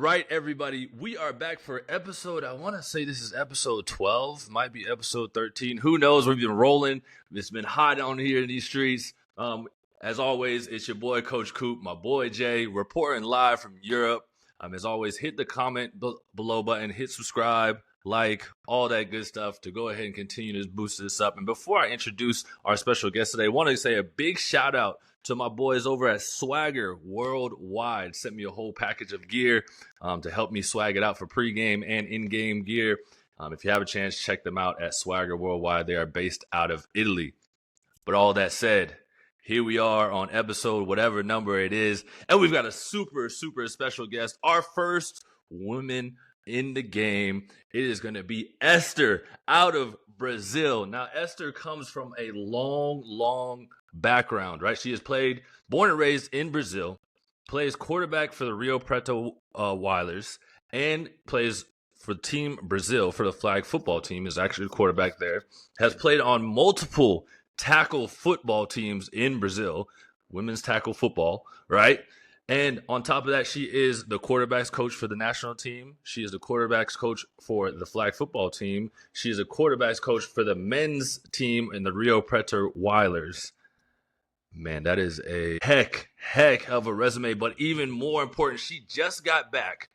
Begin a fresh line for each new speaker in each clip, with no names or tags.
right, everybody, we are back for episode, I want to say this is episode 12, might be episode 13. Who knows? We've been rolling. It's been hot on here in these streets. As always, it's your boy, Coach Coop, my boy, Jay, reporting live from Europe. As always, hit the comment below button, hit subscribe, like, all that good stuff to go ahead and continue to boost this up. And before I introduce our special guest today, I want to say a big shout out to my boys over at Swagger Worldwide. Sent me a whole package of gear to help me swag it out for pregame and in-game gear. If you have a chance, check them out at Swagger Worldwide. They are based out of Italy. But all that said, here we are on episode whatever number it is, and we've got a super, super special guest, our first woman in the game. It is going to be Ester out of Brazil. Now, Ester comes from a long background, right? She is born and raised in Brazil, plays quarterback for the Rio Preto Wilders, and plays for Team Brazil for the flag football team, is actually the quarterback there. Has played on multiple tackle football teams in Brazil, women's tackle football, right? And on top of that, she is the quarterback's coach for the national team. She is the quarterback's coach for the flag football team. She is a quarterback's coach for the men's team in the Rio Preto Wilders. Man, that is a heck of a resume. But even more important, she just got back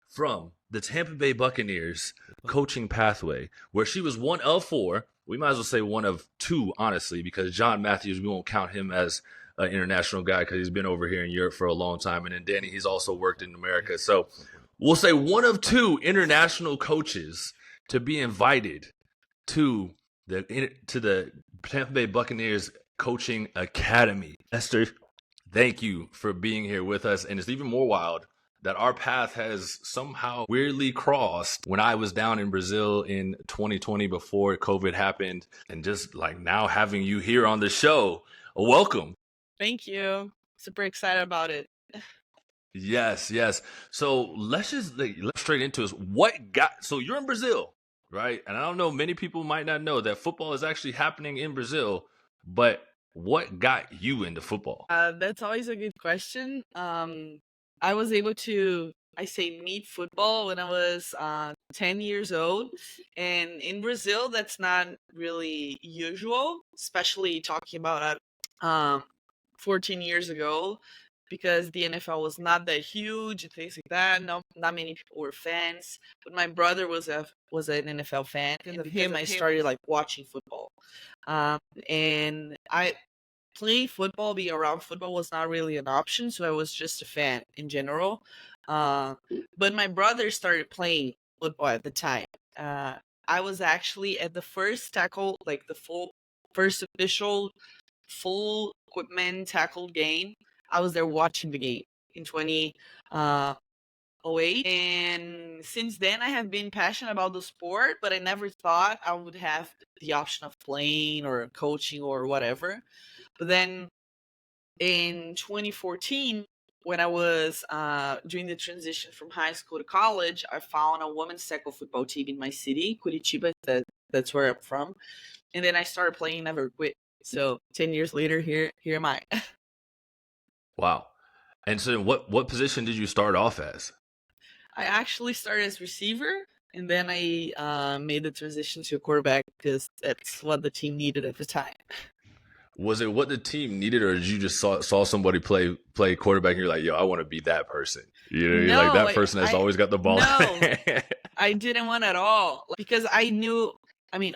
from the Tampa Bay Buccaneers coaching pathway, where she was one of four. We might as well say one of two, honestly, because John Matthews, we won't count him as an international guy because he's been over here in Europe for a long time. And then Danny, he's also worked in America. So we'll say one of two international coaches to be invited to the Tampa Bay Buccaneers Coaching Academy. Ester, thank you for being here with us. And it's even more wild that our path has somehow weirdly crossed when I was down in Brazil in 2020 before COVID happened. And just like now having you here on the show, welcome.
Thank you. Super excited about it.
Yes. So let's straight into this. So you're in Brazil, right? And I don't know, many people might not know that football is actually happening in Brazil, but what got you into football?
That's always a good question. I was able to, meet football when I was 10 years old. And in Brazil, that's not really usual, especially talking about 14 years ago, because the NFL was not that huge and things like that. Not many people were fans. But my brother was an NFL fan. And because of him, I started watching football. And playing football, being around football was not really an option, so I was just a fan in general. But my brother started playing football at the time. I was actually at the first tackle, first official full equipment tackle game. I was there watching the game in 2008. And since then, I have been passionate about the sport, but I never thought I would have the option of playing or coaching or whatever. But then in 2014, when I was doing the transition from high school to college, I found a women's tackle football team in my city, Curitiba. That's where I'm from. And then I started playing, never quit. So 10 years later, here am I.
Wow. And so what position did you start off as?
I actually started as receiver, and then I made the transition to a quarterback because that's what the team needed at the time.
Was it what the team needed, or did you just saw somebody play quarterback and you're like, yo, I want to be that person? You know, you're like that person that's always got the ball.
No, I didn't want at all, because I knew,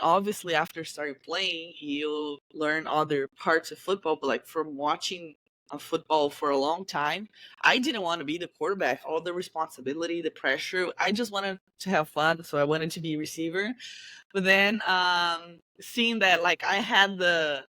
obviously after starting playing, you learn other parts of football, but from watching football for a long time, I didn't want to be the quarterback, all the responsibility, the pressure. I just wanted to have fun, so I wanted to be a receiver. But then seeing that I had the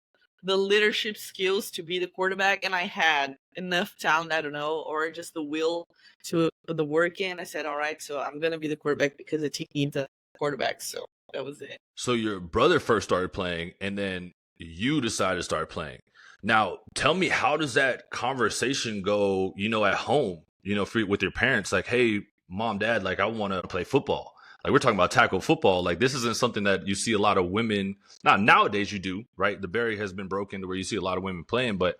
leadership skills to be the quarterback, and I had enough talent, I don't know, or just the will to put the work in, I said, all right, so I'm going to be the quarterback because the team needs a quarterback. So that was it.
So your brother first started playing, and then you decided to start playing. Now, tell me, how does that conversation go, at home, with your parents? Like, hey, mom, dad, I want to play football. We're talking about tackle football. This isn't something that you see a lot of women. Now, nowadays you do, right? The barrier has been broken to where you see a lot of women playing, but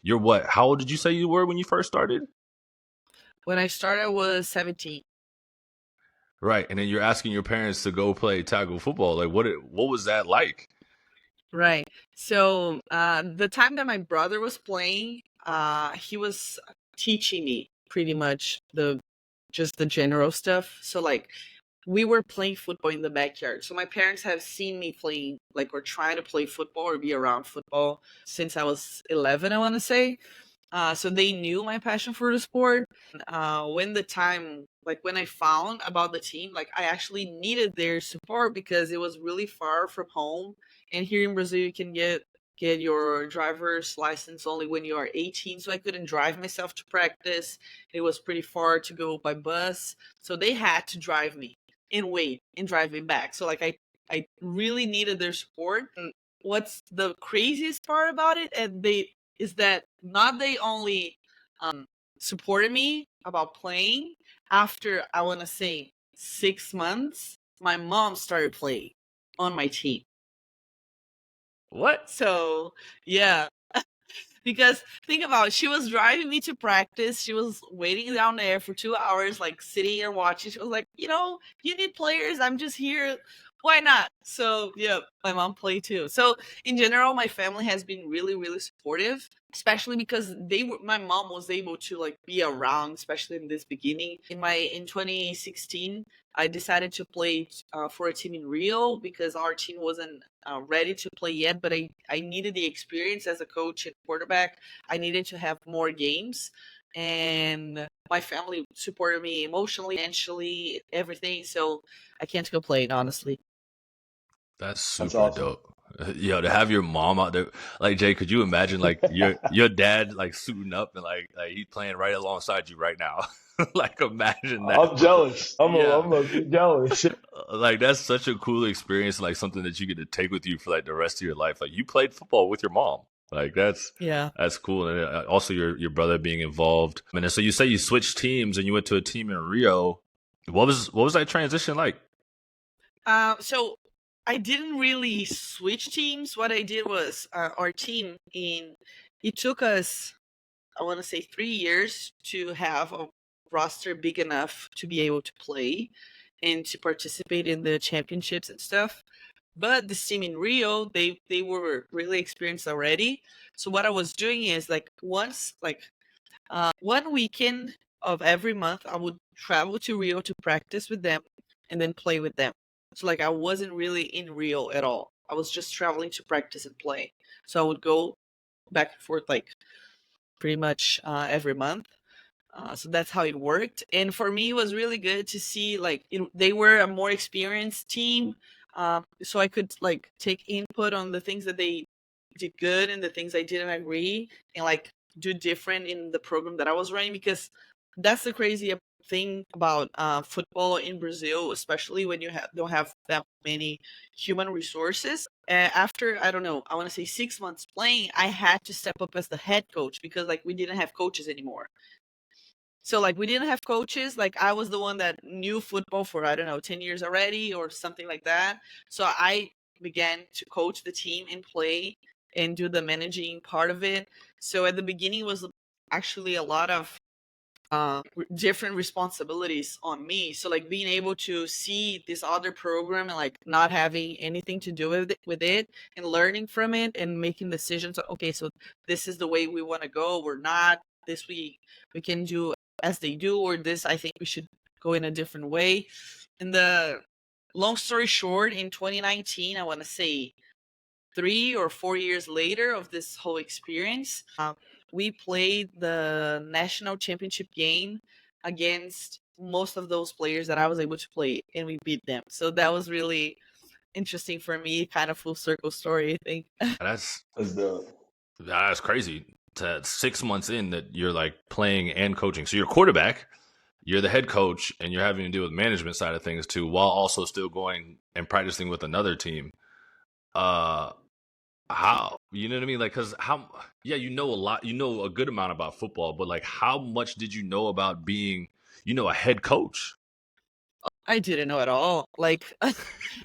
you're what? How old did you say you were when you first started?
When I started, I was 17.
Right, and then you're asking your parents to go play tackle football. Like, what was that like?
Right. So the time that my brother was playing, he was teaching me pretty much the general stuff. So like we were playing football in the backyard. So my parents have seen me playing like or trying to play football or be around football since I was 11, I want to say. So they knew my passion for the sport. When the time, like when I found about the team, like I actually needed their support because it was really far from home. And here in Brazil, you can get your driver's license only when you are 18. So I couldn't drive myself to practice. It was pretty far to go by bus. So they had to drive me and wait and drive me back. So like I really needed their support. And what's the craziest part about it? And they is that not they only um, supported me about playing after I want to say 6 months, my mom started playing on my team.
What?
So yeah, because think about it, she was driving me to practice. She was waiting down there for 2 hours, like sitting here watching. She was like, you need players. I'm just here. Why not? So yeah, my mom played too. So in general, my family has been really, really supportive, especially because my mom was able to like be around, especially in this beginning. In 2016, I decided to play for a team in Rio because our team wasn't ready to play yet, but I needed the experience as a coach and quarterback. I needed to have more games. And my family supported me emotionally, financially, everything. So I can't complain, honestly.
That's
That's
super
awesome.
dope. Yo, to have your mom out there, like Jay, could you imagine like your dad like suiting up and like he's playing right alongside you right now? Like imagine that,
I'm
bro.
jealous.
Yeah,
I'm a jealous.
like that's such a cool experience, like something that you get to take with you for like the rest of your life. Like you played football with your mom. Like
Yeah.
that's cool, and also your brother being involved. I mean, so you say you switched teams and you went to a team in Rio. What was that transition like?
So I didn't really switch teams. What I did was our team it took us, I want to say 3 years to have a roster big enough to be able to play and to participate in the championships and stuff. But this team in Rio, they were really experienced already. So what I was doing is like once like 1 weekend of every month, I would travel to Rio to practice with them and then play with them. So like I wasn't really in Rio at all. I was just traveling to practice and play. So I would go back and forth like pretty much every month. So that's how it worked. And for me, it was really good to see like they were a more experienced team. So I could like take input on the things that they did good and the things I didn't agree and like do different in the program that I was running because that's the crazy thing about football in Brazil, especially when you don't have that many human resources. After I don't know, I want to say 6 months playing, I had to step up as the head coach because like we didn't have coaches anymore. So like we didn't have coaches. Like I was the one that knew football for I don't know 10 years already or something like that. So I began to coach the team and play and do the managing part of it. So at the beginning was actually a lot of different responsibilities on me. So like being able to see this other program and like not having anything to do with it and learning from it and making decisions. Okay, so this is the way we want to go. We're not this we can do as they do, or this I think we should go in a different way. And the long story short, in 2019, I want to say 3 or 4 years later of this whole experience, we played the national championship game against most of those players that I was able to play, and we beat them. So that was really interesting for me, kind of full circle story, I think.
That's
That's dope.
that's crazy. To 6 months in that you're like playing and coaching. So you're a quarterback, you're the head coach, and you're having to deal with management side of things too, while also still going and practicing with another team. Uh, how you know what I mean? Like, cause how? Yeah, you know a lot. You know a good amount about football, but like, how much did you know about being, a head coach?
I didn't know at all. Like,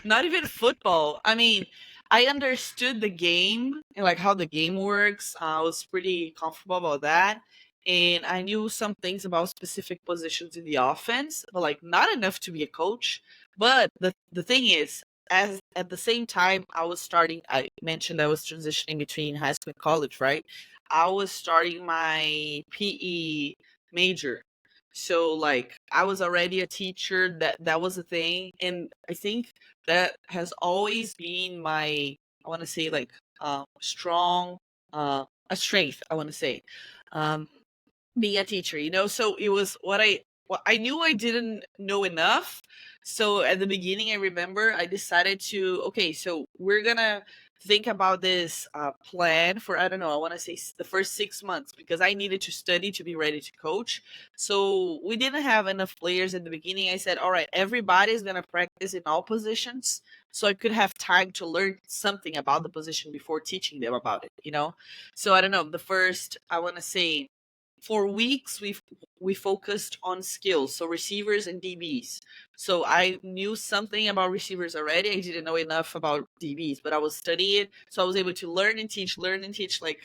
not even football. I mean, I understood the game and like how the game works. I was pretty comfortable about that. and I knew some things about specific positions in the offense, but like not enough to be a coach. But the thing is, as at the same time I was starting, I mentioned I was transitioning between high school and college, right? I was starting my PE major. So like I was already a teacher, that was a thing, and I think that has always been my, I want to say like strong a strength, I want to say. Um being a teacher, so it was what I knew I didn't know enough. So at the beginning, I remember I decided to, okay, so we're gonna think about this plan for, I don't know, I want to say the first 6 months, because I needed to study to be ready to coach. So we didn't have enough players at the beginning. I said, all right, everybody's gonna practice in all positions, so I could have time to learn something about the position before teaching them about it. So I don't know, the first, I want to say, for weeks we focused on skills, so receivers and DBs. So I knew something about receivers already. I didn't know enough about DBs, but I was studying it, so I was able to learn and teach, like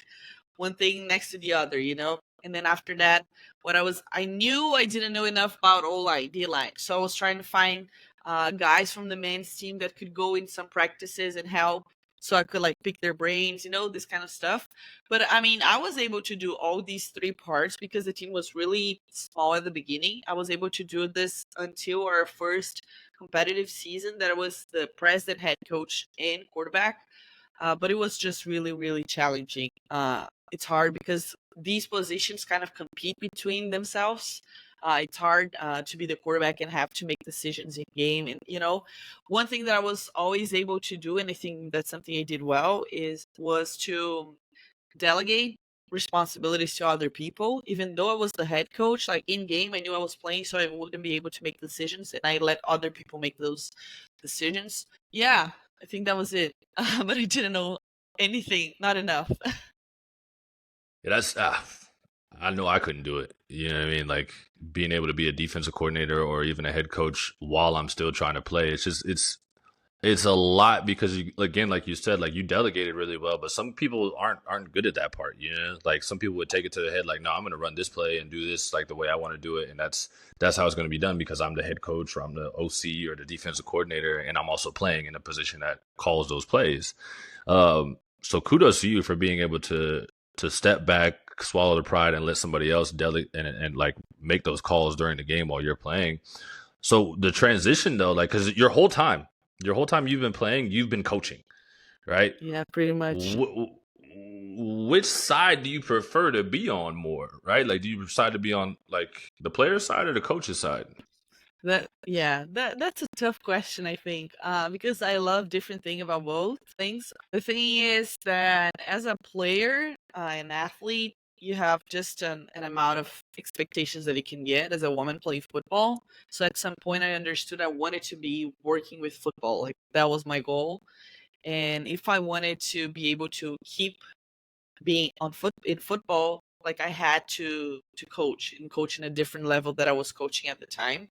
one thing next to the other. And then after that, I knew I didn't know enough about O-line, D-line, so I was trying to find guys from the men's team that could go in some practices and help, so I could like pick their brains, this kind of stuff. But I mean, I was able to do all these three parts because the team was really small at the beginning. I was able to do this until our first competitive season, that I was the president, head coach, and quarterback. But it was just really, really challenging. It's hard because these positions kind of compete between themselves. It's hard to be the quarterback and have to make decisions in game. And one thing that I was always able to do, and I think that's something I did well, was to delegate responsibilities to other people. Even though I was the head coach, like in game, I knew I was playing, so I wouldn't be able to make decisions, and I let other people make those decisions. Yeah, I think that was it. But I didn't know anything, not enough.
Yeah, that's I know I couldn't do it. You know what I mean? Like being able to be a defensive coordinator or even a head coach while I'm still trying to play. It's a lot because you, again, like you said, like you delegated really well, but some people aren't good at that part. Like some people would take it to the head, like, no, I'm going to run this play and do this like the way I want to do it, and that's how it's going to be done because I'm the head coach or I'm the OC or the defensive coordinator, and I'm also playing in a position that calls those plays. So kudos to you for being able to step back, swallow the pride, and let somebody else delegate and like make those calls during the game while you're playing. So the transition though, like, because your whole time you've been playing, you've been coaching, right?
Yeah, pretty much.
Which side do you prefer to be on more, right? Like, do you decide to be on like the player side or the coach's side?
That's a tough question, I think, because I love different thing about both things. The thing is that as a player, an athlete, you have just an amount of expectations that you can get as a woman playing football. So at some point, I understood I wanted to be working with football, like that was my goal. And if I wanted to be able to keep being on foot in football, like I had to coach in a different level that I was coaching at the time.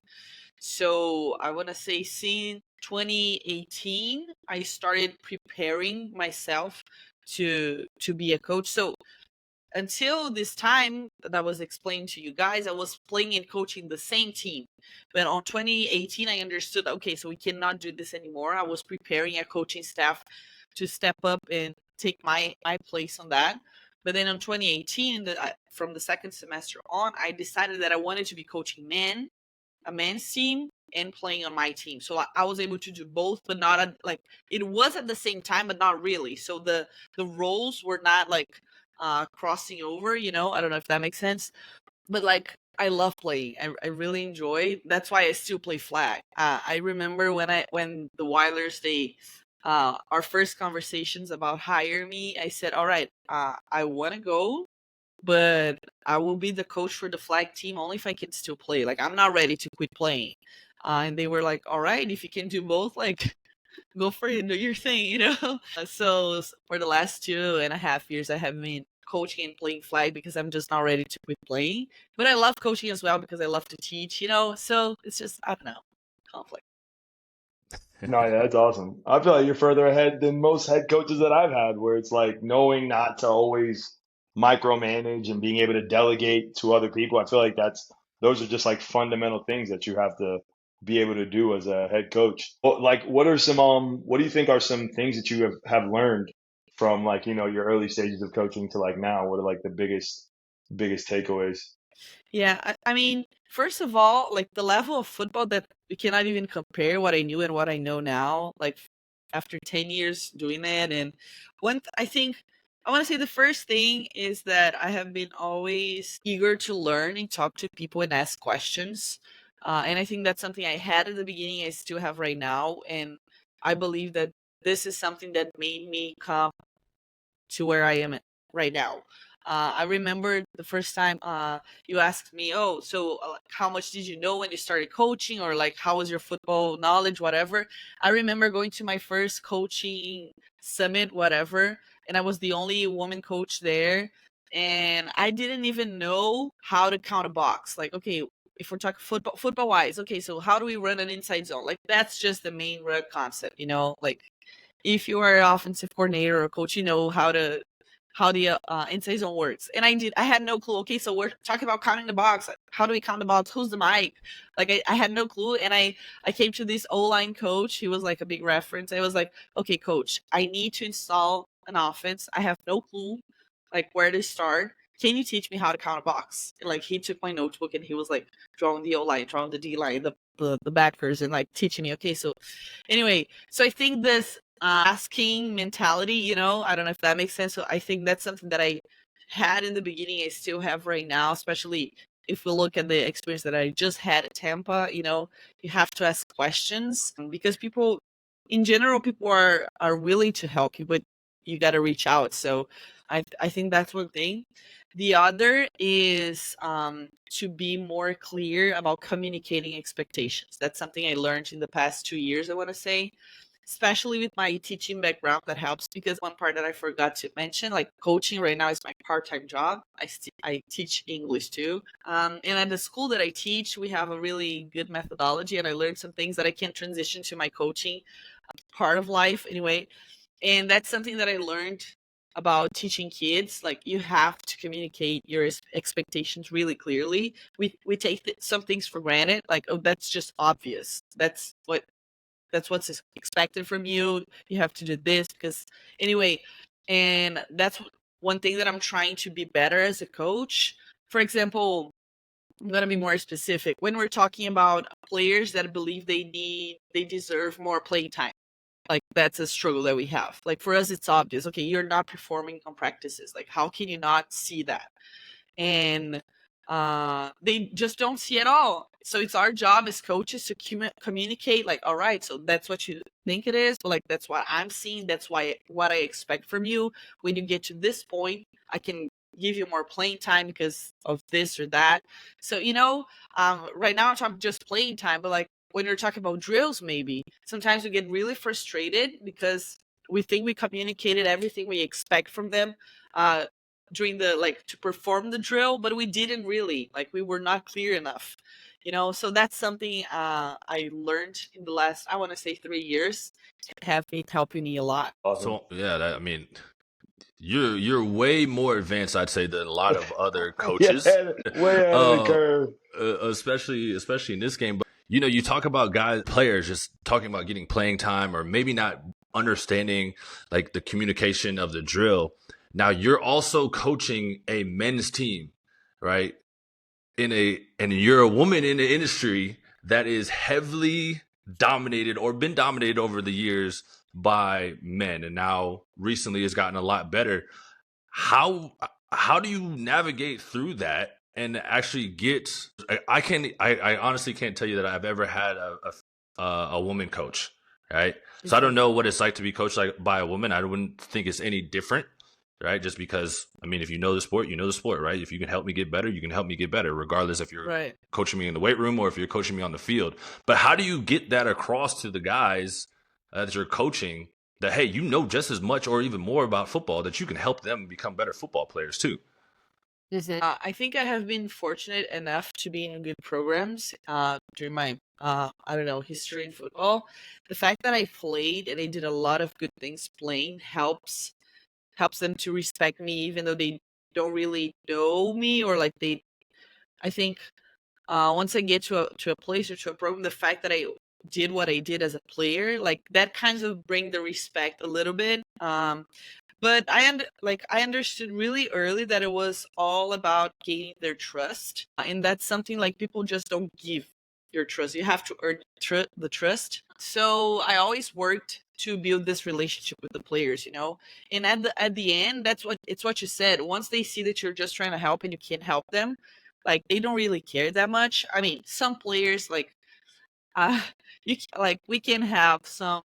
So I want to say, since 2018, I started preparing myself to be a coach. So until this time that I was explaining to you guys, I was playing and coaching the same team. But on 2018, I understood, okay, so we cannot do this anymore. I was preparing a coaching staff to step up and take my place on that. But then on 2018, from the second semester on, I decided that I wanted to be coaching a men's team and playing on my team. So I was able to do both, but not like it was at the same time, but not really. So the roles were not like crossing over. I don't know if that makes sense, but like I love playing. I really enjoy. That's why I still play flag. I remember when the Weilers, they our first conversations about hire me, I said, all right, I want to go, but I will be the coach for the flag team only if I can still play. Like I'm not ready to quit playing. And they were like, "All right, if you can do both, like go for it, do your thing." So for the last 2.5 years, I have been coaching and playing flag because I'm just not ready to quit playing. But I love coaching as well because I love to teach. So it's just, I don't know, conflict.
No, yeah, that's awesome. I feel like you're further ahead than most head coaches that I've had, where it's like knowing not to always, micromanage and being able to delegate to other people. I feel like those are just like fundamental things that you have to be able to do as a head coach. Well, like, what do you think are some things that you have learned from, like, your early stages of coaching to like now? What are like the biggest takeaways?
Yeah, I mean, first of all, like the level of football that we cannot even compare what I knew and what I know now. Like after 10 years doing that, and I think I want to say the first thing is that I have been always eager to learn and talk to people and ask questions. And I think that's something I had at the beginning, I still have right now, and I believe that this is something that made me come to where I am right now. I remember the first time you asked me, "Oh, so how much did you know when you started coaching, or like how was your football knowledge, whatever?" I remember going to my first coaching summit, whatever, and I was the only woman coach there, and I didn't even know how to count a box. Like, okay, if we're talking football wise, okay, so how do we run an inside zone? Like that's just the main rug concept, like if you are an offensive coordinator or coach, you know how the inside zone works. And I had no clue. Okay, so we're talking about counting the box. How do we count the box? Who's the mic? Like I had no clue. And I came to this O-line coach. He was like a big reference. I was like, okay, coach, I need to install an offense. I have no clue like where to start. Can you teach me how to count a box? And like he took my notebook and he was like drawing the O-line, drawing the D-line, the backers, and like teaching me. Okay, so anyway, so I think this asking mentality, I don't know if that makes sense. So I think that's something that I had in the beginning, I still have right now, especially if we look at the experience that I just had at Tampa. You have to ask questions because people, in general, people are willing to help you, but you got to reach out. So I think that's one thing. The other is to be more clear about communicating expectations. That's something I learned in the past 2 years, I want to say, especially with my teaching background. That helps because one part that I forgot to mention, like coaching right now is my part-time job. I teach English too. And at the school that I teach, we have a really good methodology, and I learned some things that I can transition to my coaching part of life anyway. And that's something that I learned about teaching kids. Like you have to communicate your expectations really clearly. We take some things for granted, like, oh, that's just obvious. That's what's expected from you. You have to do this because anyway, and that's one thing that I'm trying to be better as a coach. For example, I'm gonna be more specific. When we're talking about players that believe they deserve more play time, like that's a struggle that we have. Like for us, it's obvious. Okay, you're not performing on practices. Like how can you not see that? And they just don't see at all. So it's our job as coaches to communicate. Like, all right, so that's what you think it is, but like that's what I'm seeing. That's what I expect from you. When you get to this point, I can give you more playing time because of this or that. So right now I'm talking just playing time, but like when you're talking about drills, maybe sometimes we get really frustrated because we think we communicated everything we expect from them during the like to perform the drill, but we didn't really, like we were not clear enough. So that's something I learned in the last, I want to say, 3 years, and have been helping me a lot.
Awesome.
So yeah, I mean, you're way more advanced, I'd say, than a lot of other coaches,
Yeah, way ahead of the
uh,
curve.
especially in this game. But you talk about players just talking about getting playing time, or maybe not understanding like the communication of the drill. Now you're also coaching a men's team, right? And you're a woman in the industry that is heavily dominated or been dominated over the years by men, and now recently has gotten a lot better. How do you navigate through that and actually get? I honestly can't tell you that I've ever had a woman coach, right? So I don't know what it's like to be coached like by a woman. I wouldn't think it's any different, right? Just because, I mean, if you know the sport, you know the sport, right? If you can help me get better, you can help me get better, regardless if you're
Right.
coaching me in the weight room or if you're coaching me on the field. But how do you get that across to the guys that you're coaching that, hey, you know just as much or even more about football, that you can help them become better football players too?
I think I have been fortunate enough to be in good programs during my I don't know, history in football. The fact that I played and I did a lot of good things playing helps them to respect me, even though they don't really know me, or like I think once I get to a place or to a program, the fact that I did what I did as a player, like that kind of bring the respect a little bit. But I understood really early that it was all about gaining their trust, and that's something like people just don't give your trust. You have to earn the trust. So I always worked to build this relationship with the players, you know. And at the end, it's what you said. Once they see that you're just trying to help and you can't help them, like they don't really care that much. I mean, some players like uh like we can have some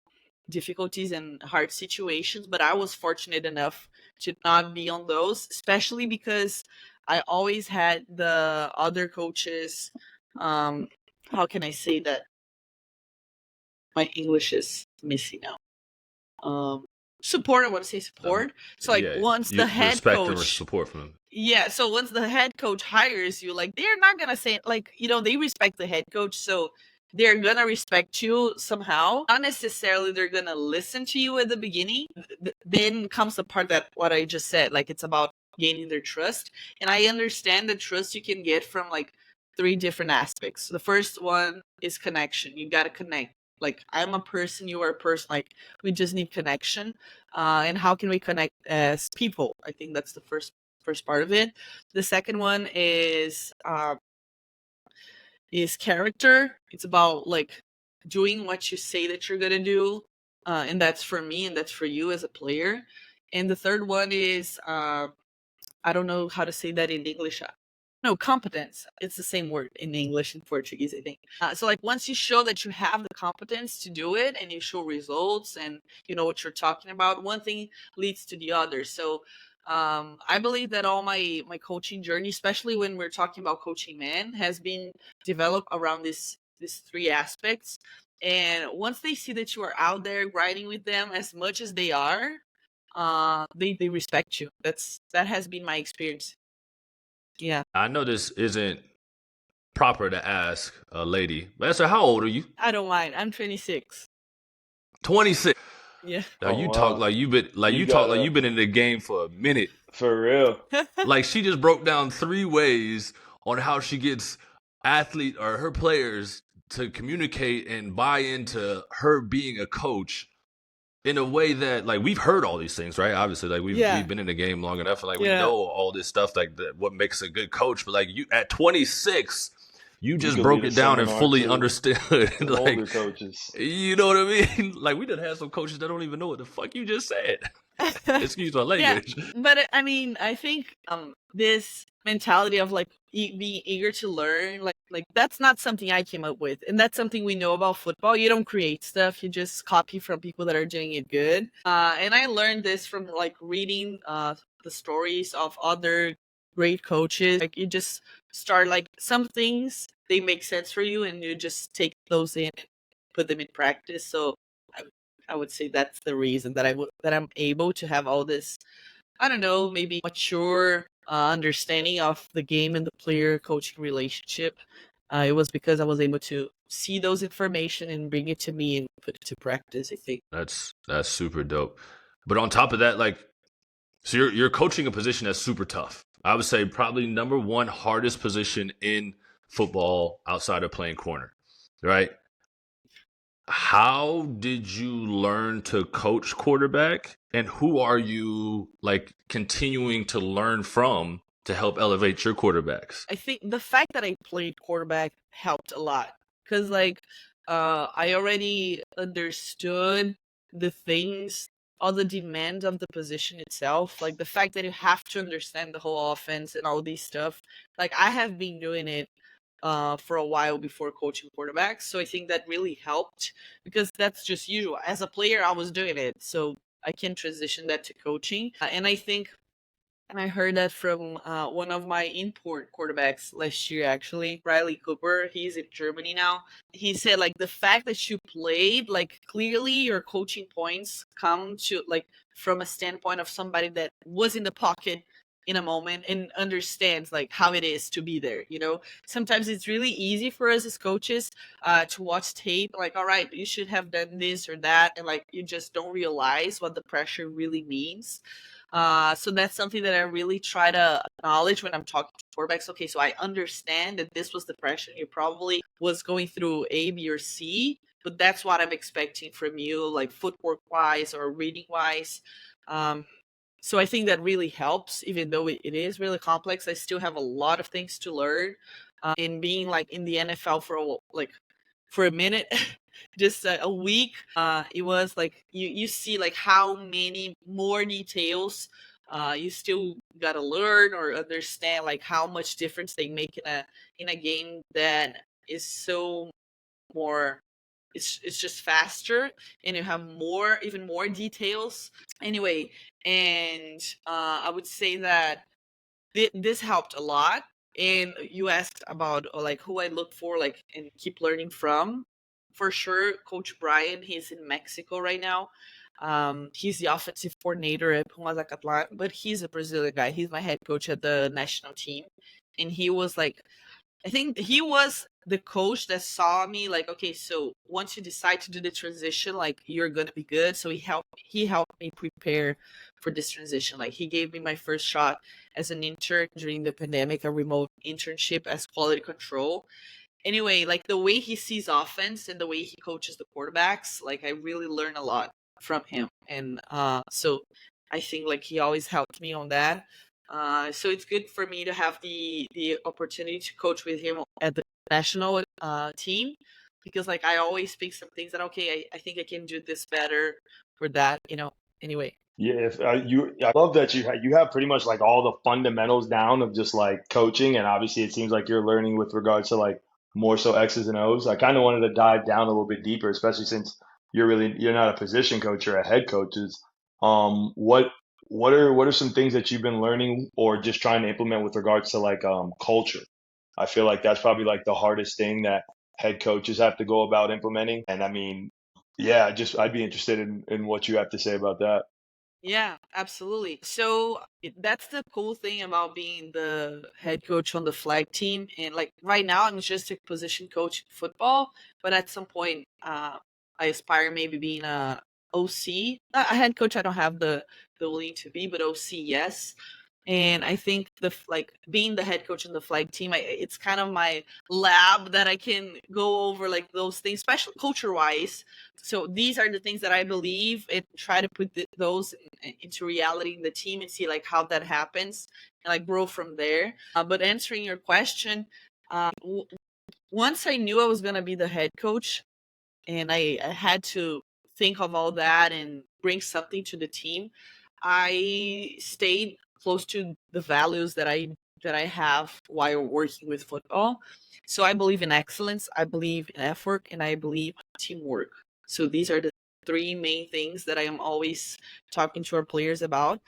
difficulties and hard situations, but I was fortunate enough to not be on those, especially because I always had the other coaches. How can I say that? My English is missing now. Support. I want to say support. So like once the head
respect and
coach,
support from them.
yeah. So once the head coach hires you, like they're not gonna say like they respect the head coach, so they're gonna respect you somehow. Not necessarily they're gonna listen to you at the beginning. Then comes the part that what I just said, like it's about gaining their trust, and I understand the trust you can get from like 3 different aspects. The first one is connection. You gotta connect. Like I'm a person, you are a person. Like we just need connection. And how can we connect as people? I think that's the first part of it. The second one is character. It's about like doing what you say that you're gonna do, and that's for me, and that's for you as a player. And the third one is I don't know how to say that in English. No, competence. It's the same word in English and Portuguese, I think. So, like, once you show that you have the competence to do it and you show results and you know what you're talking about, one thing leads to the other. So, I believe that all my coaching journey, especially when we're talking about coaching men, has been developed around these 3 aspects. And once they see that you are out there grinding with them as much as they are, they respect you. That has been my experience. Yeah.
I know this isn't proper to ask a lady, but Esther, how old are you?
I don't mind. I'm 26.
26.
Yeah.
Now
Oh
you talk
wow,
like you've been
you gotta
in the game for a minute.
for real.
Like she just broke down 3 ways on how she gets athlete or her players to communicate and buy into her being a coach in a way that like we've heard all these things, right? Obviously, like
Yeah.
we've been in the game long enough, and like we
Yeah.
know all this stuff, like what makes a good coach. But like you at 26, you just
could
broke
lead a
it down and
seminar
fully
to
understood.
the
Like
older coaches.
you know what I mean? Like we done had some coaches that don't even know what the fuck you just said. Excuse my
Yeah,
language.
but I mean, I think this mentality of like being eager to learn, like that's not something I came up with, and that's something we know about football. You don't create stuff; you just copy from people that are doing it good. And I learned this from like reading the stories of other great coaches. Like you just start like some things they make sense for you, and you just take those in and put them in practice. So I would say that's the reason that I'm able to have all this, I don't know, maybe mature understanding of the game and the player coaching relationship. It was because I was able to see those information and bring it to me and put it to practice, I think.
That's super dope. But on top of that, like, so you're coaching a position that's super tough. I would say probably number 1 hardest position in football outside of playing corner, right? How did you learn to coach quarterback, and who are you like continuing to learn from to help elevate your quarterbacks?
I think the fact that I played quarterback helped a lot because, like, I already understood the things, all the demands of the position itself. Like, the fact that you have to understand the whole offense and all these stuff. Like, I have been doing it for a while before coaching quarterbacks. So I think that really helped because that's just usual. As a player, I was doing it. So I can transition that to coaching. And I think and I heard that from one of my import quarterbacks last year, actually, Riley Cooper. He's in Germany now. He said, like, the fact that you played, like, clearly your coaching points come to, like, from a standpoint of somebody that was in the pocket in a moment and understands like how it is to be there. Sometimes it's really easy for us as coaches to watch tape, like, all right, you should have done this or that, and like you just don't realize what the pressure really means. So that's something that I really try to acknowledge when I'm talking to quarterbacks. Okay, so I understand that this was the pressure. You probably was going through A, B, or C, but that's what I'm expecting from you, like footwork wise or reading wise. So I think that really helps, even though it is really complex. I still have a lot of things to learn. In being like in the NFL for a minute, just a week, it was like you see like how many more details you still gotta learn or understand, like how much difference they make in a game that is so more. It's just faster, and you have even more details. Anyway, and I would say that this helped a lot. And you asked about like who I look for, like, and keep learning from. For sure, Coach Brian. He's in Mexico right now. He's the offensive coordinator at Pumas Acatlán, but he's a Brazilian guy. He's my head coach at the national team, and he was like, I think he was the coach that saw me like, okay, so once you decide to do the transition, like you're gonna be good. So he helped me prepare for this transition. Like he gave me my first shot as an intern during the pandemic, a remote internship as quality control. Anyway, like the way he sees offense and the way he coaches the quarterbacks, like I really learn a lot from him. And so I think like he always helped me on that. So it's good for me to have the opportunity to coach with him at the national team, because like I always speak some things that, okay, I think I can do this better for that. Anyway.
Yeah, I love that you have pretty much like all the fundamentals down of just like coaching, and obviously it seems like you're learning with regards to like more so X's and O's. I kind of wanted to dive down a little bit deeper, especially since you're not a position coach, you're a head coach. What what are some things that you've been learning or just trying to implement with regards to like culture? I feel like that's probably like the hardest thing that head coaches have to go about implementing. And I mean, yeah, just I'd be interested in what you have to say about that.
Yeah, absolutely. So that's the cool thing about being the head coach on the flag team. And like right now, I'm just a position coach in football, but at some point, I aspire maybe being a OC. A head coach, I don't have the ability to be, but OC, yes. And I think like being the head coach on the flag team, it's kind of my lab that I can go over like those things, especially culture wise. So these are the things that I believe, and try to put those into reality in the team and see like how that happens and like grow from there. But answering your question, once I knew I was gonna be the head coach, and I had to think of all that and bring something to the team, I stayed close to the values that I have while working with football. So I believe in excellence, I believe in effort, and I believe in teamwork. So these are the three main things that I am always talking to our players about.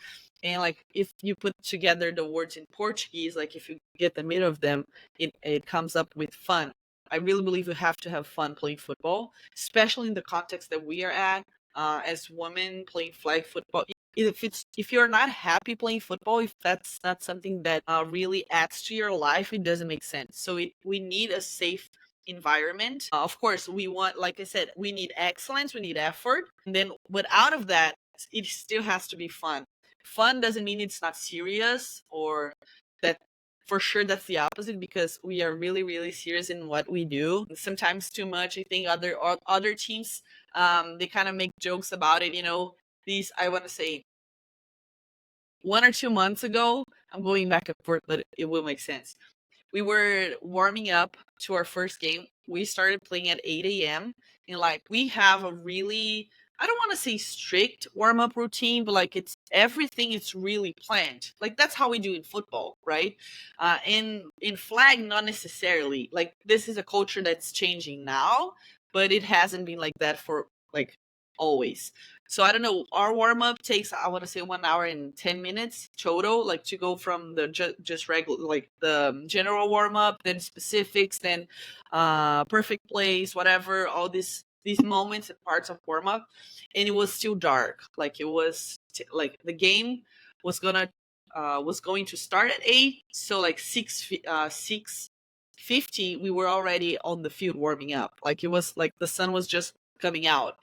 And like if you put together the words in Portuguese, like if you get the middle of them, it comes up with fun. I really believe you have to have fun playing football, especially in the context that we are at, as women playing flag football. If you're not happy playing football, if that's not something that really adds to your life, it doesn't make sense. So we need a safe environment. Of course, we want, like I said, we need excellence, we need effort, and then but out of that, it still has to be fun. Fun doesn't mean it's not serious, or that for sure that's the opposite, because we are really really serious in what we do, sometimes too much. I think other teams, they kind of make jokes about it. These, I want to say, 1 or 2 months ago, I'm going back and forth, but it will make sense. We were warming up to our first game. We started playing at 8 a.m. And like we have a really, I don't want to say strict warm up routine, but like it's everything is really planned. Like that's how we do in football, right? In flag, not necessarily. Like this is a culture that's changing now, but it hasn't been like that for like always. So I don't know. Our warm up takes, I want to say, 1 hour and 10 minutes total, like to go from the just regular, like the general warm up, then specifics, then perfect plays, whatever, all these moments and parts of warm up, and it was still dark. Like it was like the game was gonna was going to start at 8, so like 6:50 we were already on the field warming up. Like it was like the sun was just coming out,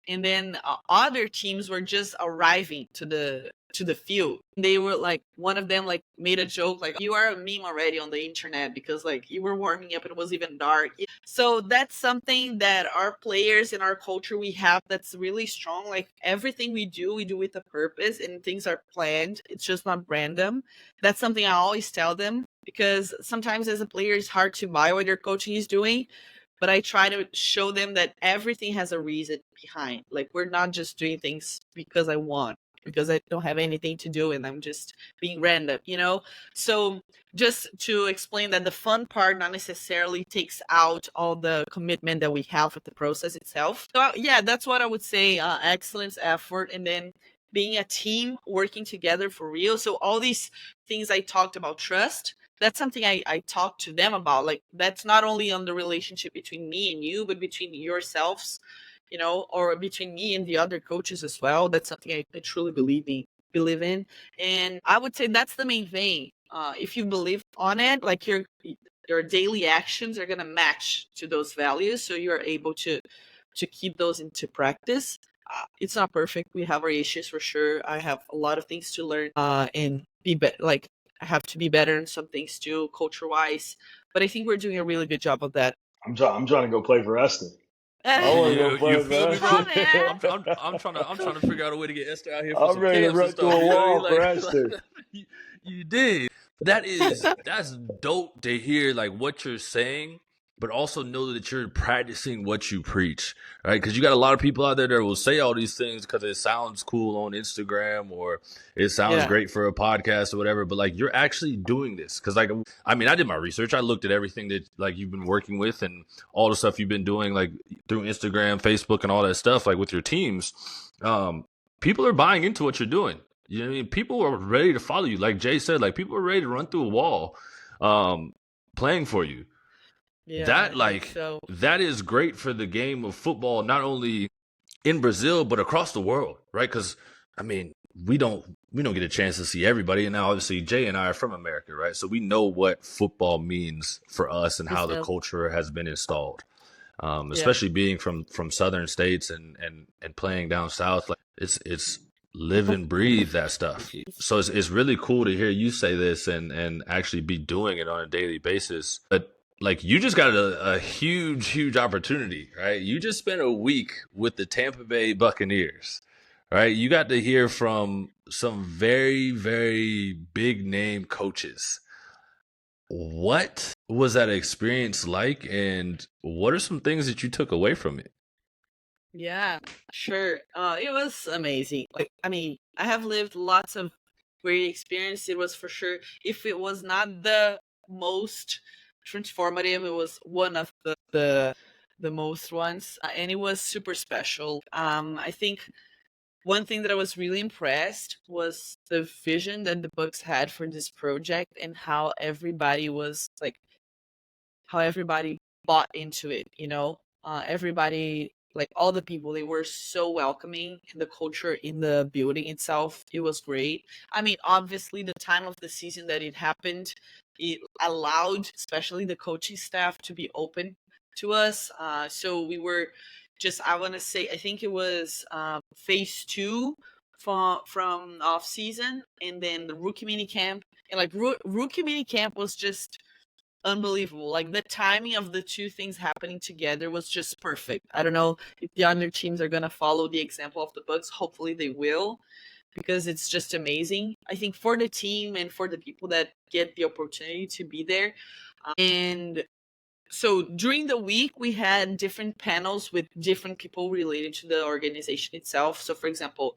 and then other teams were just arriving to the field. They were like, one of them like made a joke like, you are a meme already on the internet because like you were warming up and it was even dark. So that's something that our players and our culture we have that's really strong. Like everything we do with a purpose, and things are planned. It's just not random. That's something I always tell them, because sometimes as a player it's hard to buy what your coaching is doing, but I try to show them that everything has a reason behind. Like we're not just doing things because I want, because I don't have anything to do and I'm just being random, you know? So just to explain that the fun part not necessarily takes out all the commitment that we have with the process itself. So yeah, that's what I would say. Excellence, effort, and then being a team working together for real. So all these things I talked about, trust, that's something I talk to them about. Like that's not only on the relationship between me and you, but between yourselves, you know, or between me and the other coaches as well. That's something I truly believe in. And I would say that's the main thing. If you believe on it, like your daily actions are gonna match to those values, so you're able to keep those into practice. It's not perfect. We have our issues for sure. I have a lot of things to learn and like I have to be better in some things too, culture wise. But I think we're doing a really good job of that.
I'm trying to go play for Esther. I want to go
You
play
feel
for
me, bro?
Come
Esther.
on,
I'm trying to figure out a way to get Esther out here for
I'm
some
ready to
camps and
run through
stuff.
a
You know what I mean?
wall for
Like,
Esther.
you did. That's dope to hear, like what you're saying, but also know that you're practicing what you preach, right? Because you got a lot of people out there that will say all these things because it sounds cool on Instagram or it sounds
Yeah.
great for a podcast or whatever. But like you're actually doing this because, like, I mean, I did my research. I looked at everything that like you've been working with and all the stuff you've been doing, like through Instagram, Facebook, and all that stuff, like with your teams. People are buying into what you're doing. You know what I mean? People are ready to follow you. Like Jay said, like people are ready to run through a wall um, playing for you.
Yeah,
That
I think
like
so.
that is great for the game of football, not only in Brazil but across the world, right? Because I mean, we don't get a chance to see everybody, and now obviously Jay and I are from America, right? So we know what football means for us and how the
Brazil.
culture has been installed.
Yeah.
Especially being from southern states and playing down south, like it's live and breathe that stuff. So it's really cool to hear you say this and actually be doing it on a daily basis. But like you just got a huge opportunity, right? You just spent a week with the Tampa Bay Buccaneers, right? You got to hear from some very big name coaches. What was that experience like, and what are some things that you took away from it?
Yeah, sure. It was amazing. Like, I mean, I have lived lots of great experience. It was for sure. If it was not the most transformative, it was one of the most ones, and it was super special. I think one thing that I was really impressed was the vision that the books had for this project and how everybody was like how everybody bought into it, you know? Everybody, like all the people, they were so welcoming, and the culture in the building itself, it was great. I mean, obviously, the time of the season that it happened, it allowed, especially the coaching staff, to be open to us. So we were just, I want to say, I think it was phase two from off season, and then the rookie mini camp. And like rookie mini camp was just unbelievable. Like the timing of the two things happening together was just perfect. I don't know if the other teams are gonna follow the example of the Bucks. Hopefully they will, because it's just amazing. I think for the team and for the people that get the opportunity to be there. And so during the week we had different panels with different people related to the organization itself. So for example,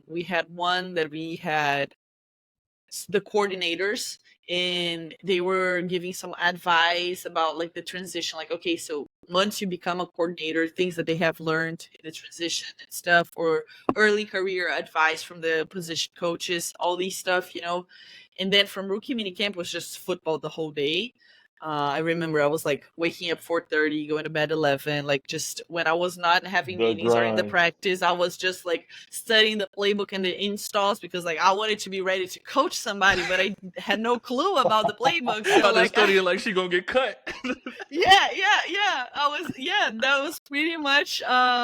we had one that we had the coordinators, and they were giving some advice about like the transition, like, okay, so once you become a coordinator, things that they have learned in the transition and stuff, or early career advice from the position coaches, all these stuff, you know. And then from rookie minicamp was just football the whole day. I remember I was like waking up 4:30, going to bed 11. Like just when I was not having
The
meetings or in the
grind.
practice, I was just like studying the playbook and the installs because like I wanted to be ready to coach somebody, but I had no clue about the playbook. So
Out there
like,
studying like she gonna get cut.
yeah. That was pretty much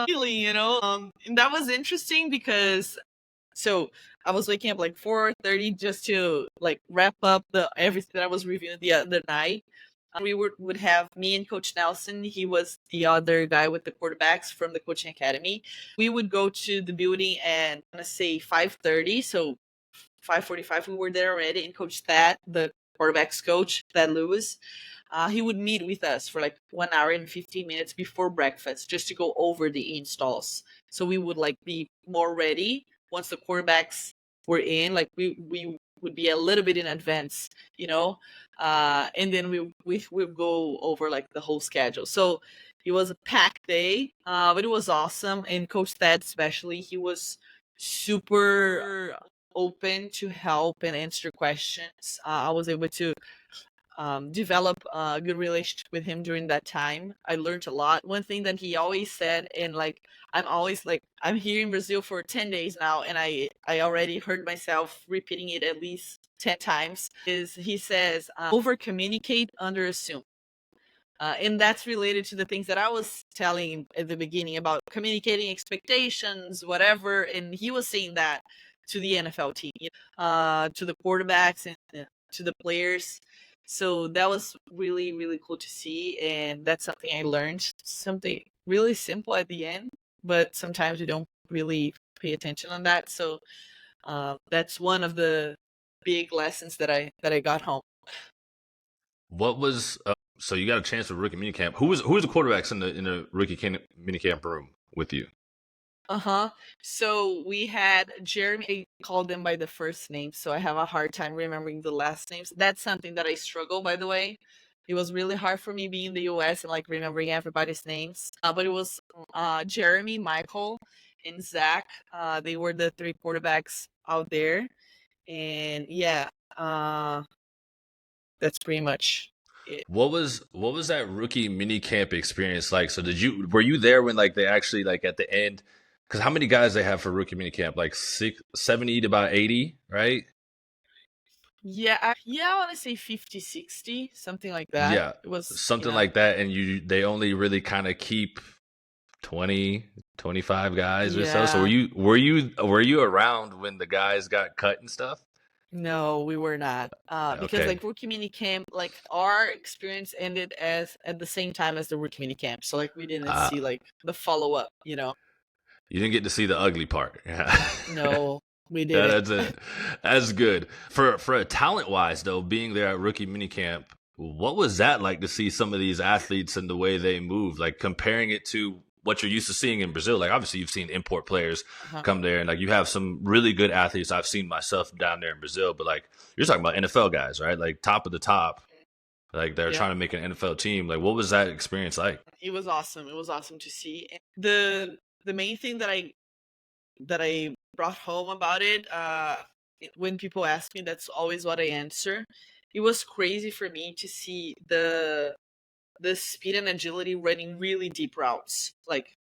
feeling, and that was interesting because so I was waking up like 4:30 just to like wrap up the everything that I was reviewing the other night. We would have me and Coach Nelson. He was the other guy with the quarterbacks from the coaching academy. We would go to the building and I'm gonna say 5:30. So 5:45 we were there already. And Coach Thad, the quarterbacks coach, Thad Lewis, he would meet with us for like 1 hour and 15 minutes before breakfast just to go over the installs. So we would like be more ready once the quarterbacks were in. Like we would be a little bit in advance, and then we would go over like the whole schedule. So it was a packed day, but it was awesome. And Coach Thad especially, he was super open to help and answer questions. I was able to develop a good relationship with him during that time. I learned a lot. One thing that he always said, and like I'm always like I'm here in Brazil for 10 days now, and I already heard myself repeating it at least 10 times. Is he says over communicate, under assume. And that's related to the things that I was telling at the beginning about communicating expectations, whatever. And he was saying that to the NFL team, to the quarterbacks and to the players. So that was really, really cool to see. And that's something I learned, something really simple at the end, but sometimes we don't really pay attention on that. So that's one of the big lessons that I got home.
What was so you got a chance for rookie minicamp? Who was the quarterbacks in the rookie minicamp room with you?
Uh-huh. So we had Jeremy. I called them by the first name, so I have a hard time remembering the last names. That's something that I struggle, by the way. It was really hard for me being in the US and like remembering everybody's names. But it was Jeremy, Michael, and Zach. They were the three quarterbacks out there. And yeah, that's pretty much it.
What was that rookie mini camp experience like? So were you there when like they actually like at the end? Because how many guys they have for rookie mini camp? Like 70 to about 80, right?
Yeah, I want to say 50, 60, something like that.
Yeah,
It was,
something like that. And they only really kind of keep 20, 25 guys or so. So
yeah.
were you around when the guys got cut and stuff?
No, we were not. Because
Okay.
like rookie mini camp, like our experience ended as at the same time as the rookie mini camp. So like we didn't
Uh,
see like the follow up,
you didn't get to see the ugly part. Yeah.
No, we
Yeah,
didn't.
that's it. That's good. For a talent wise though, being there at rookie minicamp, what was that like to see some of these athletes and the way they move? Like comparing it to what you're used to seeing in Brazil. Like obviously you've seen import players
Uh-huh.
come there and like you have some really good athletes I've seen myself down there in Brazil, but like you're talking about NFL guys, right? Like top of the top. Like they're
Yeah,
trying to make an NFL team. Like what was that experience like?
it was awesome. It was awesome to see. And the main thing that I brought home about it, when people ask me, that's always what I answer. It was crazy for me to see the speed and agility running really deep routes, like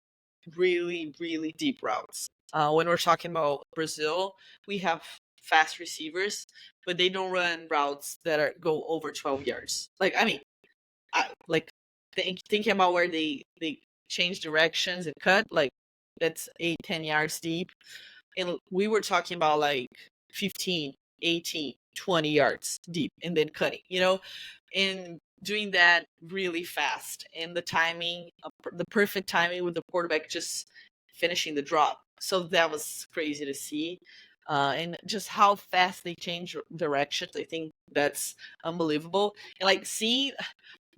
really, really deep routes. When we're talking about Brazil, we have fast receivers, but they don't run routes that go over 12 yards. Like, I mean, like thinking about where they change directions and cut, like that's 8, 10 yards deep. And we were talking about like 15, 18, 20 yards deep and then cutting, and doing that really fast. And the timing, the perfect timing with the quarterback just finishing the drop. So that was crazy to see. And just how fast they change directions. I think that's unbelievable. And like seeing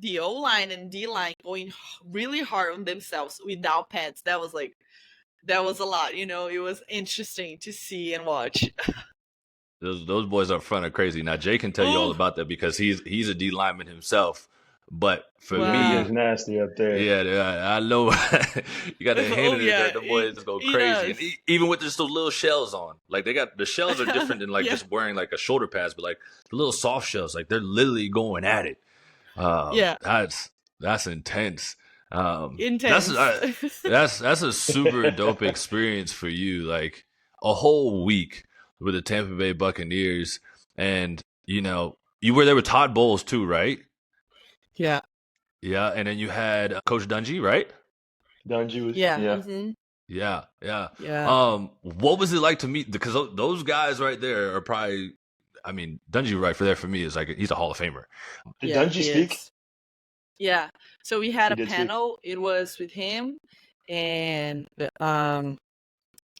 the O line and D line going really hard on themselves without pads, that was a lot. It was interesting to see and watch.
Those boys up front are crazy. Now Jay can tell you all
Oh,
about that because he's a D lineman himself. But for
Yeah, he
wow.
gets
me,
nasty up there.
yeah, I know you got to hand
Oh
it
yeah,
that the boys just go
he
crazy, and
does.
even with just those little shells on, like they got the shells are different than like
Yeah.
just wearing like a shoulder pads, but like the little soft shells, like they're literally going at it.
Yeah,
That's intense. That's
intense.
that's a super dope experience for you. Like a whole week with the Tampa Bay Buccaneers, and you were there with Todd Bowles too, right?
Yeah,
Yeah, and then you had Coach Dungy, right?
Dungy was,
yeah,
yeah.
Yeah, yeah.
yeah,
What was it like to meet? Because those guys right there are probably, I mean, Dungy right for there for me is like he's a Hall of Famer.
Did
yeah.
Dungy
He
speak?
is. Yeah. So we had
He
a
did speak.
panel. It was with him and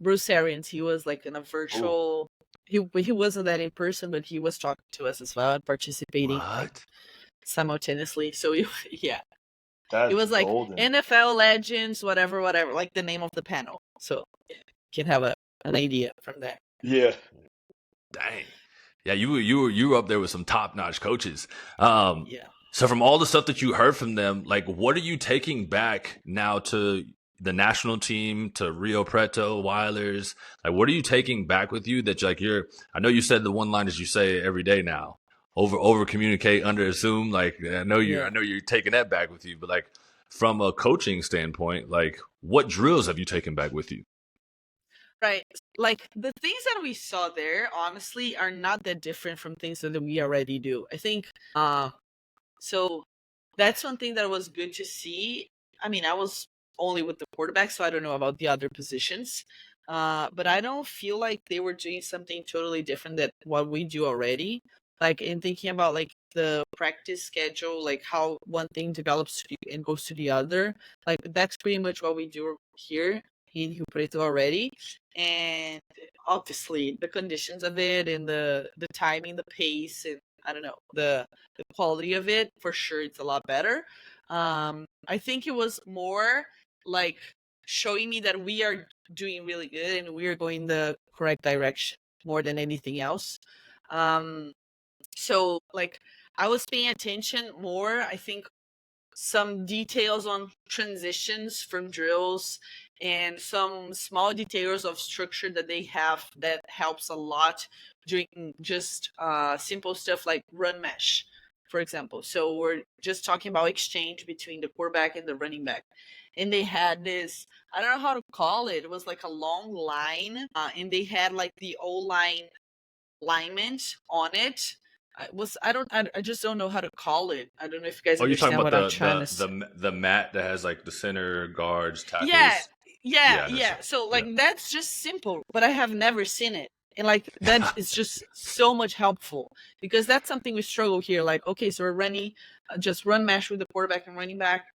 Bruce Arians. He was like in a
Oh,
virtual. He wasn't that in person, but he was talking to us as well and participating like
What?
simultaneously. So yeah, it
that's
was like
golden.
NFL legends, whatever, whatever, like the name of the panel. So you can have an idea from there.
Yeah.
Dang. Yeah, you were up there with some top notch coaches. Um,
Yeah.
so from all the stuff that you heard from them, like what are you taking back now to the national team, to Rio Preto, Weilers? Like what are you taking back with you that like you're I know you said the one liners you say every day now. Over communicate, under assume. Like
Yeah.
I know you're taking that back with you, but like from a coaching standpoint, like what drills have you taken back with you?
Right. Like the things that we saw there, honestly, are not that different from things that we already do. I think so that's one thing that was good to see. I mean, I was only with the quarterback, so I don't know about the other positions. But I don't feel like they were doing something totally different than what we do already. Like in thinking about like the practice schedule, like how one thing develops and goes to the other. Like that's pretty much what we do here in Rio Preto already. And obviously the conditions of it and the timing, the pace, and I don't know, the quality of it, for sure it's a lot better. I think it was more like showing me that we are doing really good and we are going the correct direction more than anything else. um so like I was paying attention more, I think, some details on transitions from drills and some small details of structure that they have that helps a lot doing just simple stuff like run mesh, for example. So we're just talking about exchange between the quarterback and the running back, and they had this, I don't know how to call it, it was like a long line, and they had like the O line alignment on it. I just don't know how to call it. I don't know if you guys
Oh, you're talking
understand
about
what I'm trying to say.
the mat that has like the center guards,
Yeah,
tackles.
yeah,
Yeah, that's
yeah. So
yeah.
like that's just simple, but I have never seen it. And like that is just so much helpful because that's something we struggle here. Like, okay, so we're running just run mesh with the quarterback and running back.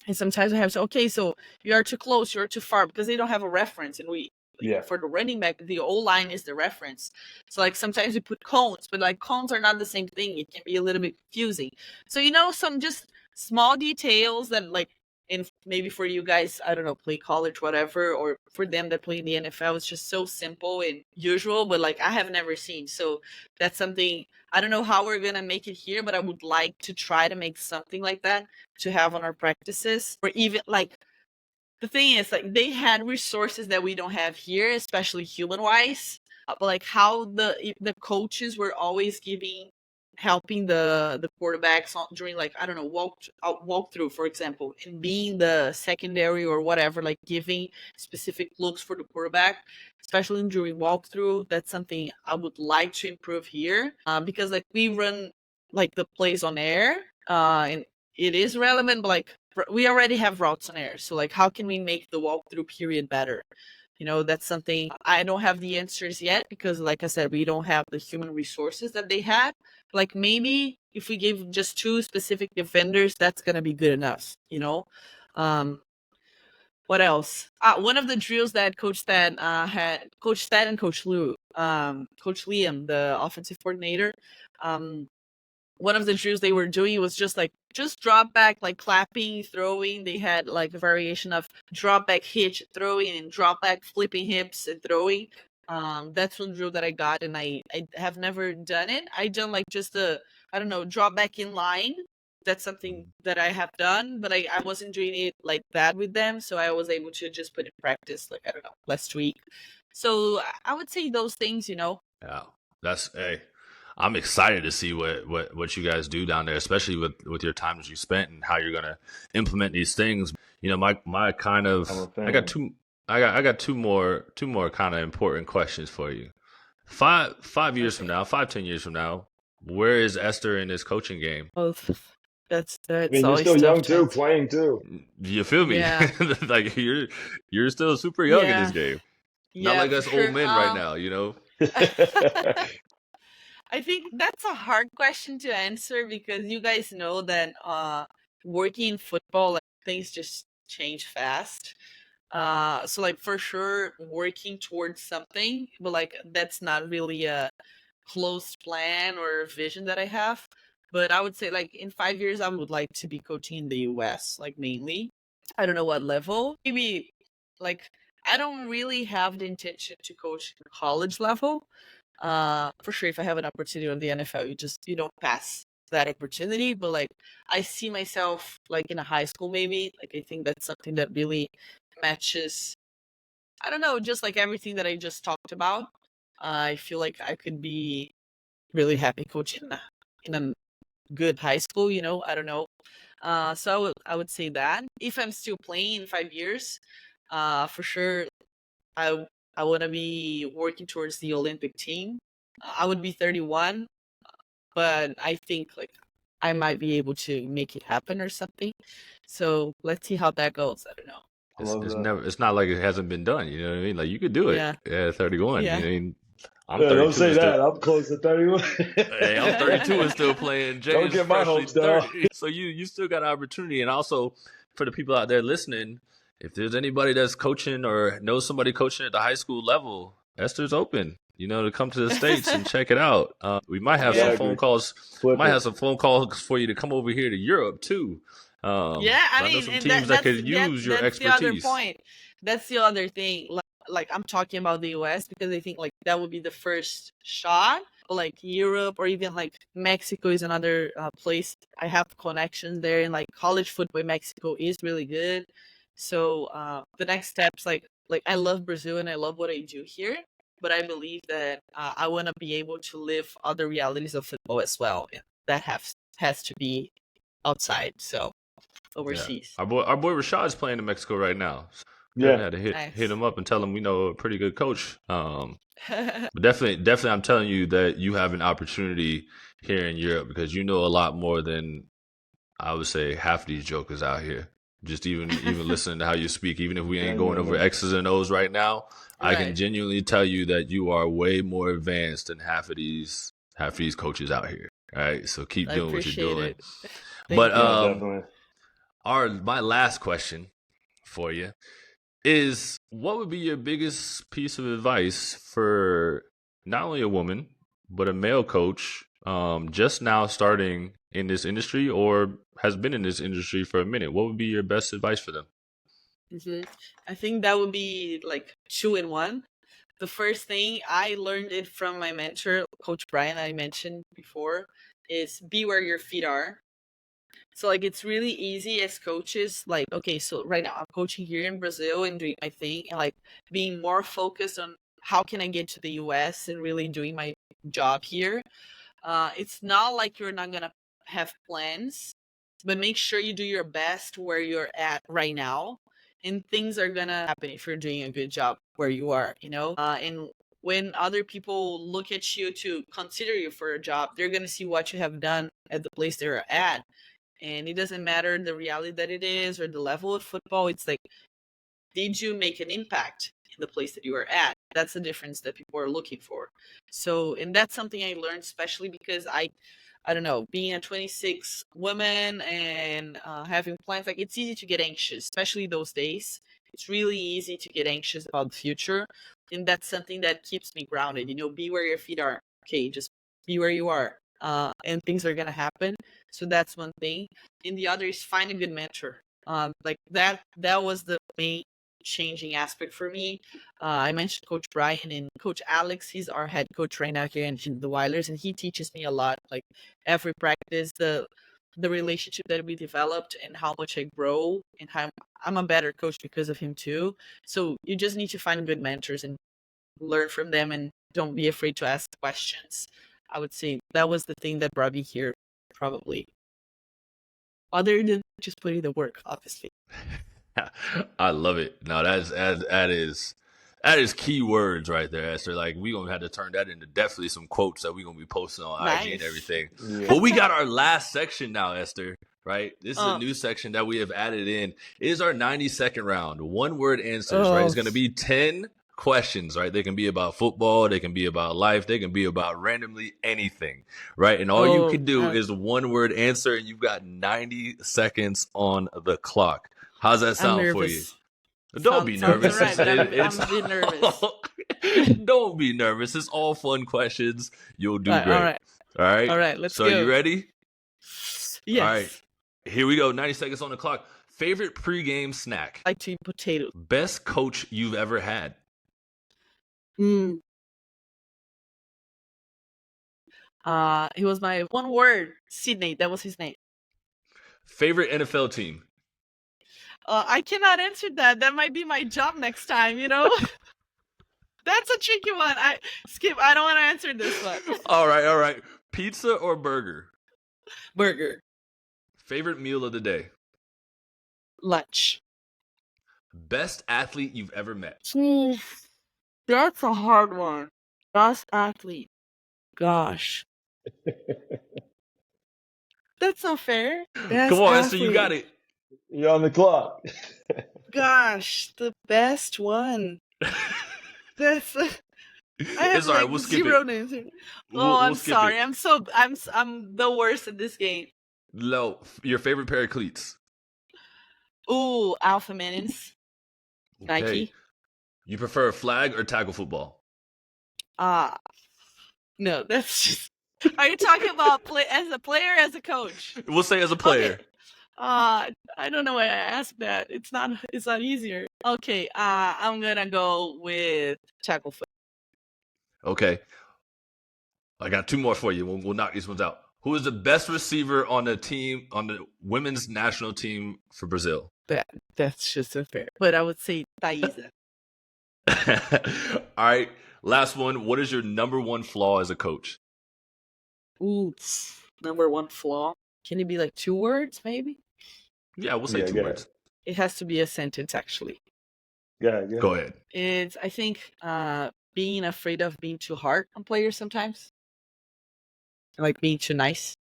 And sometimes I have to say, okay, so you are too close, you are too far, because they don't have a reference. And we, like,
Yeah.
for the running back, the O line is the reference. So like sometimes we put cones, but like cones are not the same thing. It can be a little bit confusing. So some just small details that like, and maybe for you guys, I don't know, play college, whatever, or for them that play in the NFL, it's just so simple and usual, but like I have never seen. So that's something, I don't know how we're gonna make it here, but I would like to try to make something like that to have on our practices, or even like the thing is like they had resources that we don't have here, especially human wise, but like how the coaches were always helping the quarterbacks during, like, I don't know, walkthrough, for example, and being the secondary or whatever, like giving specific looks for the quarterback, especially during walkthrough. That's something I would like to improve here, because like we run like the plays on air, and it is relevant, but like we already have routes on air. So like how can we make the walkthrough period better? That's something I don't have the answers yet because, like I said, we don't have the human resources that they have. Like maybe if we give just two specific defenders, that's gonna be good enough. Um, what else? One of the drills that Coach Stat and Coach Coach Liam, the offensive coordinator, um, one of the drills they were doing was just drop back, like clapping, throwing. They had like a variation of drop back hitch, throwing, and drop back flipping hips and throwing. That's one drill that I got, and I have never done it. I done like just I don't know, drop back in line. That's something that I have done, but I wasn't doing it like that with them, so I was able to just put in practice, like, I don't know, last week. So I would say those things.
Yeah, that's hey. I'm excited to see what you guys do down there, especially with your time that you spent and how you're gonna implement these things. You know, my kind
I'm a
of
fan.
I got two more kind of important questions for you. Five years from
Okay.
now, 5, 10 years from now, where is Esther in this coaching game?
Both. That's
I
it's
mean, you're
always
still
tough
young
to
too,
answer.
playing too.
You feel me?
Yeah.
Like you're still super young in this
Yeah.
game. Not
Yeah,
like
for
us old
sure.
men right now, you know?
I think that's a hard question to answer because you guys know that working in football, like things just change fast. So like for sure working towards something, but like that's not really a close plan or vision that I have. But I would say like in 5 years I would like to be coaching in the US, like mainly. I don't know what level. Maybe like I don't really have the intention to coach college level. For sure if I have an opportunity on the NFL, you don't pass that opportunity. But like I see myself like in a high school maybe. Like I think that's something that really matches, I don't know, just like everything that I just talked about. I feel like I could be really happy coaching in a good high school, I don't know. So I would say that if I'm still playing in 5 years, for sure I want to be working towards the Olympic team. I would be 31, but I think like I might be able to make it happen or something. So let's see how that goes. I don't know.
I love that.
It's not like it hasn't been done, you know what I mean? Like you could do it
Yeah,
at 31. You
yeah.
know, I mean, I'm
Yeah, don't
32
say
and still
that. I'm close to 31.
hey, I'm 32 and still playing. Jay
Don't
is
get my
freshly
hopes down.
30. So you still got an opportunity. And also for the people out there listening, if there's anybody that's coaching or knows somebody coaching at the high school level, Esther's open, you know, to come to the States and check it out. We might have some
Yeah.
phone
Exactly.
calls.
Flip
Might
it.
have some phone calls for you to come over here to Europe too.
Yeah, I
'Cause I know
mean,
some
and
teams that
that's
could
that
use your
that's the other
expertise.
point. That's the other thing. Like I'm talking about the US because I think like that would be the first shot. But like Europe or even like Mexico is another place. I have connections there, and like college football in Mexico is really good. So the next steps, like I love Brazil and I love what I do here, but I believe that I want to be able to live other realities of football as well. And that has to be outside. So
Yeah.
overseas.
Our boy Rashad's playing in Mexico right now. So
Yeah.
definitely had to hit
Nice.
him up and tell him we know a pretty good coach. But definitely, I'm telling you that you have an opportunity here in Europe because you know a lot more than I would say half these jokers out here. Just even listening to how you speak, even if we ain't going over
Genuinely.
X's and O's right now, I can
Right.
genuinely tell you that you are way more advanced than half of these coaches out here. All right, so keep
I
doing what you're
appreciate
doing.
it.
But
Thank
No,
you.
definitely.
my last question for you is what would be your biggest piece of advice for not only a woman but a male coach just now starting in this industry or has been in this industry for a minute? What would be your best advice for them?
hmm I think that would be like two in one. The first thing I learned it from my mentor, Coach Brian, I mentioned before, is be where your feet are. So like it's really easy as coaches, like okay, so right now I'm coaching here in Brazil and doing my thing and like being more focused on how can I get to the US and really doing my job here. It's not like you're not gonna have plans, but make sure you do your best where you're at right now, and things are gonna happen if you're doing a good job where you are. And when other people look at you to consider you for a job, they're gonna see what you have done at the place they're at, and it doesn't matter the reality that it is or the level of football. It's like, did you make an impact in the place that you are at? That's the difference that people are looking for. So, and that's something I learned, especially because I don't know, being a 26 woman and having plans, like it's easy to get anxious, especially those days. It's really easy to get anxious about the future. And that's something that keeps me grounded. Be where your feet are. Okay, just be where you are. And things are going to happen. So that's one thing. And the other is find a good mentor. Like that was the main changing aspect for me. I mentioned Coach Brian and Coach Alex. He's our head coach right now here in the Wilders, and he teaches me a lot. Like every practice, the relationship that we developed and how much I grow and how I'm a better coach because of him too. So you just need to find good mentors and learn from them and don't be afraid to ask questions. I would say that was the thing that brought me here, probably. Other than just putting the work, obviously.
I love it. No, that is key words right there, Esther. Like we gonna have to turn that into definitely some quotes that we gonna be posting on IG and
Nice.
everything.
Yeah.
But we got our last section now, Esther. Right? This is a
Oh.
new section that we have added in. It is our 90-second round. One word answers, right? It's gonna be 10 questions, right? They can be about football, they can be about life, they can be about randomly anything, right? And all you can do is one word answer, and you've got 90 seconds on the clock. How's that
I'm
sound for you?
nervous.
Don't be nervous.
Sounds all right, but I'm a bit nervous.
Don't be nervous. It's all fun questions. You'll do great.
All right.
All right.
All right, let's
so
go.
You ready?
Yes.
All right. Here we go. 90 seconds on the clock. Favorite pregame snack?
I like to eat potatoes.
Best coach you've ever had?
He was my one word, Sydney. That was his name.
Favorite NFL team?
I cannot answer that. That might be my job next time, you know? That's a tricky one. Skip, I don't want to answer this one.
All right. Pizza or burger?
Burger.
Favorite meal of the day?
Lunch.
Best athlete you've ever met?
That's a hard one. Best athlete. Gosh. That's not fair. Best
Come on,
athlete.
Esther, you got it.
You're on the clock.
Gosh, the best one. That's. I have
It's all right. We'll skip
zero
it.
names.
We'll
I'm
skip
sorry.
it.
I'm the worst at this game.
No, your favorite pair of cleats?
Ooh, Alpha Menins.
Okay.
Nike.
You prefer flag or tackle football?
No, that's just. Are you talking about as a player, or as a coach?
We'll say as a player.
Okay. I don't know why I asked that. It's not easier. Okay. I'm gonna go with tackle foot.
Okay. I got two more for you. We'll knock these ones out. Who is the best receiver on the women's national team for Brazil?
That's just unfair. But I would say Thaisa.
All right. Last one. What is your number one flaw as a coach?
Ooh, number one flaw. Can it be like 2 words, maybe?
Yeah, we'll say 2 words.
It has to be a sentence, actually.
Go
ahead.
It's, I think, being afraid of being too hard on players sometimes. Like being too nice.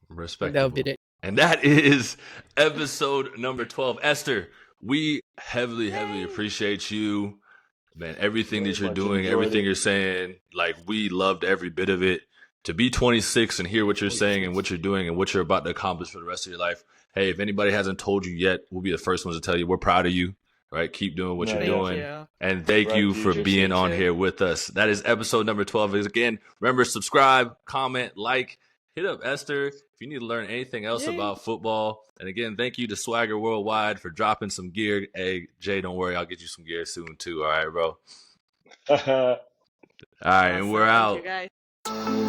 Respectable.
That would be it.
And that is episode number 12. Esther, we heavily appreciate you. Man, everything that you're doing, everything you're saying, like we loved every bit of it. To be 26 and hear what you're saying and what you're doing and what you're about to accomplish for the rest of your life. Hey, if anybody hasn't told you yet, we'll be the first ones to tell you we're proud of you. Right? Keep doing what you're doing. And thank you for being on here with us. That is episode number 12. Again, remember, subscribe, comment, like, hit up Esther if you need to learn anything else about football. And again, thank you to Swagger Worldwide for dropping some gear. Hey, Jay, don't worry. I'll get you some gear soon too. All right, bro. All right, and we're out.
Thank you, guys.